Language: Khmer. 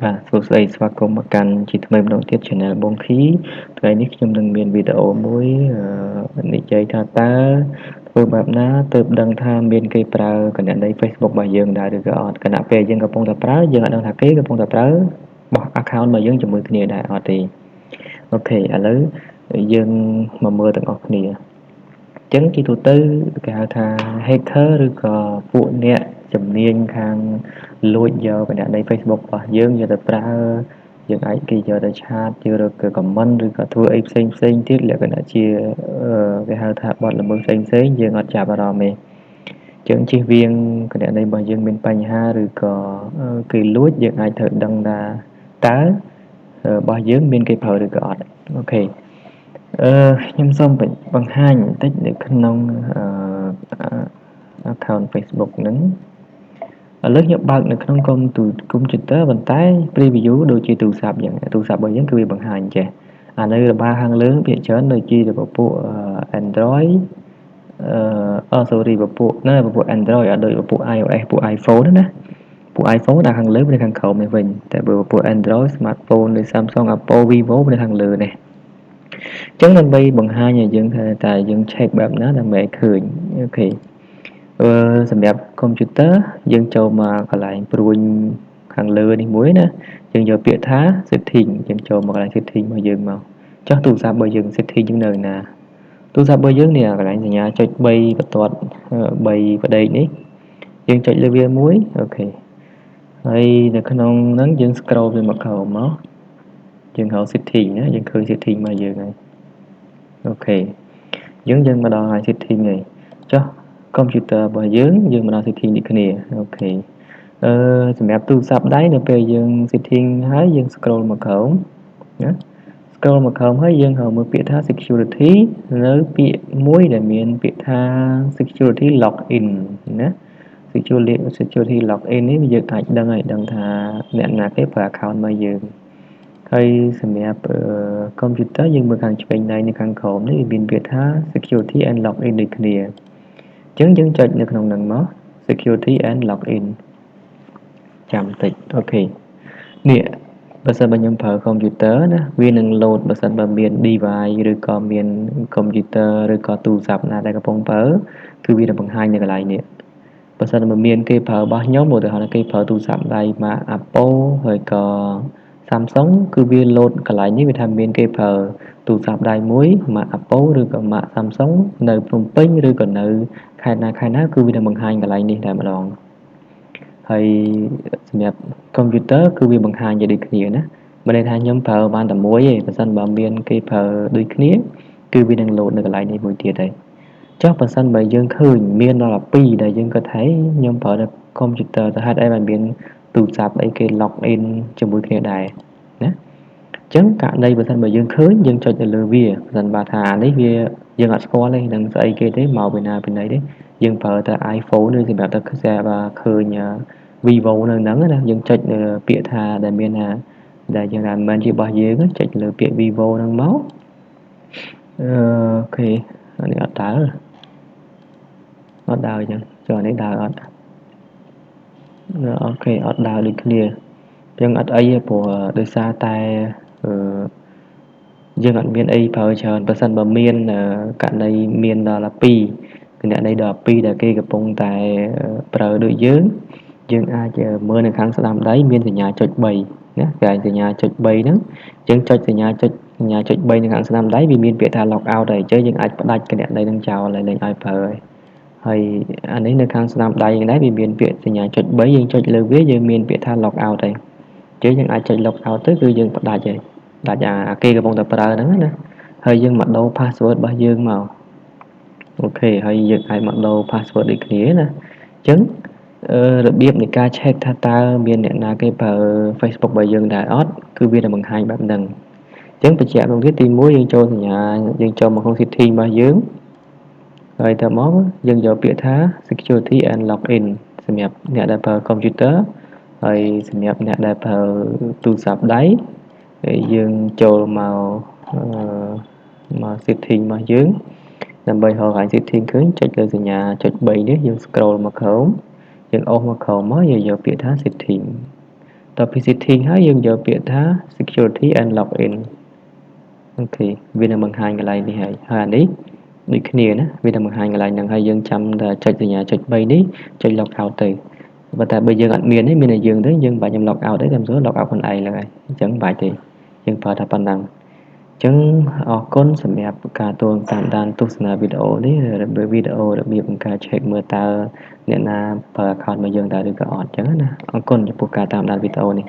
បាទសួស្តីស្វាគមន៍មកកាន់ជាថ្មីម្ដងទៀត Channel បងខីថ្ងៃនេះខ្ញុំនឹងមានវីដេអូមួយនិយាយថាតើធ្វើបែបណាទើបដឹងថាមានគេប្រើគណនី Facebook របស់យើងដែរឬក៏អត់គណៈពេលយើងកំពុងតែប្រើយើងអត់ដឹងថាគេកំពុងតែប្រើបោះ account របស់យើងជាមួយគ្នាដែរអត់ទេអូខេឥឡូវយើងមកមើលទាំងអស់គ្នាចឹងជាទូទៅគេហៅថា hacker ឬក៏ពួកអ្នកជំនាញខាងលួចយកគណនី Facebook របស់យើងយកទៅប្រើយើងអាចគេយកទៅឆាតយកទៅ comment ឬក៏ធ្វើអីផ្សេងទៀតលក្ខណៈជាគេហៅថាបទល្មើសផ្សេងយើងអត់ចាប់អារម្មណ៍ទេចឹងជិះវៀងគណនីរបស់យើងមានបញ្ហាឬក៏គេលួចយើងអាចត្រូវដឹងថាតើរបស់យើងមានគេប្រើឬក៏អត់អូខេខ្ញុំសូមបង្ហាញបន្តិចនៅក្នុងaccount Facebook ហ្នឹងឥឡូវខ្ញុំបើកនៅក្នុងកុំព្យូទ័រប៉ុន្តែ preview ដូចជាទូរស័ព្ទយ៉ាងទូរស័ព្ទរបស់យើងគឺវាបង្ហាញចេះអានៅរបាខាងលើភាគច្រើនដូចជាពពួក Android sorry ពពួកណាពពួក Android អត់ដូចពពួក iOS ពួក iPhone ណាពួក iPhone ដាក់ខាងលើនៅខាងក្រោមនេះវិញតែបើពពួក Android smartphone ដូច Samsung Apple Vivo នៅខាងលើនេះចឹងដើម្បីបង្ហាញឲ្យយើងថាតើយើង check បែបណាដើម្បីឲ្យឃើញអូខេសម្រាប់កុំព្យូទ័រយើងចូលមកកន្លែងព្រួញខាងលើនេះមួយណាយើងយកពាក្យថា setting យើងចូលមកកន្លែង setting របស់យើងមកចុះទូរស័ព្ទរបស់យើង setting យើងនៅណាទូរស័ព្ទរបស់យើងនេះកន្លែងសញ្ញាចុច3បន្ទាត់3ផ្ដេកនេះយើងចុចលើវាមួយអូខេហើយនៅក្នុងហ្នឹងយើង scroll វាមកក្រោមមកយើងហៅ setting ណាយើងឃើញ setting របស់យើងហើយអូខេយើងមកដល់ setting ហើយចុះកុំព្យូទ័ររបស់យើងមកដល់ setting នេះគ្នាអូខេសម្រាប់ទូរស័ព្ទដៃនៅពេលយើង setting ហើយយើង scroll មកក្រោមណា scroll មកក្រោមហើយយើងហៅមើលពាក្យថា security នៅពាក្យមួយដែលមានពាក្យថា security login ណា security login នេះយើងអាចដឹងថាអ្នកណាគេប្រើ account របស់យើងហើយសម្រាប់កុំព្យូទ័រយើងមើលខាងឆ្វេងដៃនៅខាងក្រោមនេះមានពាក្យថា security and login ដូចគ្នាអញ្ចឹងយើងចុចនៅក្នុងហ្នឹងមក security and login ចាំតិចអូខេនេះបើសិនបើខ្ញុំប្រើកុំព្យូទ័រណាវានឹង load បើសិនបើមាន device ឬក៏មានកុំព្យូទ័រឬក៏ទូរស័ព្ទណាដែលកំពុងប្រើគឺវានឹងបង្ហាញនៅកន្លែងនេះបើសិនបើមានគេប្រើរបស់ខ្ញុំឧទាហរណ៍ថាគេប្រើទូរស័ព្ទដៃម៉ាក Apple ហើយក៏ Samsung គឺវា load កន្លែងនេះវាថាមានគេប្រើទូរស័ព្ទដៃមួយម៉ាក Apple ឬក៏ម៉ាក Samsung នៅភ្នំពេញឬក៏នៅខេត្តណាគឺវានឹងបង្ហាញកន្លែងនេះតែម្ដងហើយសម្រាប់កុំព្យូទ័រគឺវាបង្ហាញជាដូចគ្នាណាមិនន័យថាខ្ញុំប្រើបានតែមួយទេបើសិនបើមានគេប្រើដូចគ្នាគឺវានឹង load នៅកន្លែងនេះមួយទៀតហើយចុះបើសិនបើយើងឃើញមានដល់12ដែលយើងគិតថាខ្ញុំប្រើតែកុំព្យូទ័រទៅហេតុអីបានមានទូរស័ព្ទអីគេ log in ជាមួយគ្នាដែរណាអញ្ចឹងករណីបើសិនបើយើងឃើញយើងចុចទៅលើវាបើសិនបើថានេះវាយើងអត់ស្គាល់ទេនឹងស្អីគេទេមកពីណាពីណីទេយើងប្រើតែ iPhone ឬសម្រាប់តែឃើញVivo នៅហ្នឹងណាយើងចុចពាក្យថាដែលមានថាដែលយើងថាមិនមែនជារបស់យើងចុចលើពាក្យ Vivo ហ្នឹងមកអូខេនេះអត់ដើរអញ្ចឹងចុះនេះដើរអត់អូខេអត់ដើរដូចគ្នាអញ្ចឹងអត់អីទេព្រោះដោយសារតែយើងអត់មានអីប្រើច្រើនបើសិនបើមានករណីមានដល់2គណនីដល់2ដែលគេកំពុងតែប្រើដូចយើងអាចមើលនៅខាងស្ដាំដៃមានសញ្ញាចុច3ណាគេអាចសញ្ញាចុច3ហ្នឹងយើងចុចសញ្ញាចុច3នៅខាងស្ដាំដៃវាមានពាក្យថា log out ហើយអញ្ចឹងយើងអាចផ្ដាច់គណនីហ្នឹងចោលហើយលេងឲ្យប្រើហើយអានេះនៅខាងស្ដាំដៃហ្នឹងដែរវាមានពាក្យសញ្ញាចុច3យើងចុចលើវាយើងមានពាក្យថា log out ហើយអញ្ចឹងយើងអាចចុច log out ទៅគឺយើងផ្ដាច់ហើយដាច់អាគេកំពុងតែប្រើហ្នឹងណាហើយយើងមកដូរ password របស់យើងមកអូខេហើយយើងអាចមកដូរ password ដូចគ្នាណាអញ្ចឹងរបៀបនៃការ check ថាតើមានអ្នកណាគេប្រើ Facebook របស់យើងដែរអត់គឺវានឹងបង្ហាញបែបហ្នឹងអញ្ចឹងបញ្ជាក់មួយទៀតទី1យើងចូលសញ្ញាយើងចូលមកក្នុង setting របស់យើងហើយតមកយើងយកពាក្យថា security and login សម្រាប់អ្នកដែលប្រើ computer ហើយសម្រាប់អ្នកដែលប្រើទូរស័ព្ទដៃហើយយើងចូលមក setting របស់យើងដើម្បីរកកន្លែង setting ឃើញចុចលើសញ្ញាចុច3នេះយើង scroll មកក្រោមយើងអូសមកក្រោមមកយើងយកពាក្យថា setting តពី setting ហើយយើងយកពាក្យថា security and login អូខេវានឹងបង្ហាញកន្លែងនេះហើយអានេះដូចគ្នាណាវានឹងបង្ហាញកន្លែងហ្នឹងហើយយើងចាំតែចុចសញ្ញាចុច3នេះចុច log out ទៅប៉ុន្តែបើយើងអត់មានទេមានតែយើងទៅយើងបាច់ខ្ញុំ log out ទេតែមិនស្រួល log out ខ្លួនឯងហ្នឹងហើយអញ្ចឹងបាច់ទេយើងប្រើតែប៉ុណ្ណឹងអញ្ចឹងអរគុណសម្រាប់ការតាមដានទស្សនាវីដេអូនេះវីដេអូរបៀបបង្កើត check មើលតើអ្នកណាប្រើ account របស់យើងដែរឬក៏អត់អញ្ចឹងណាអរគុណចំពោះការតាមដានវីដេអូនេះ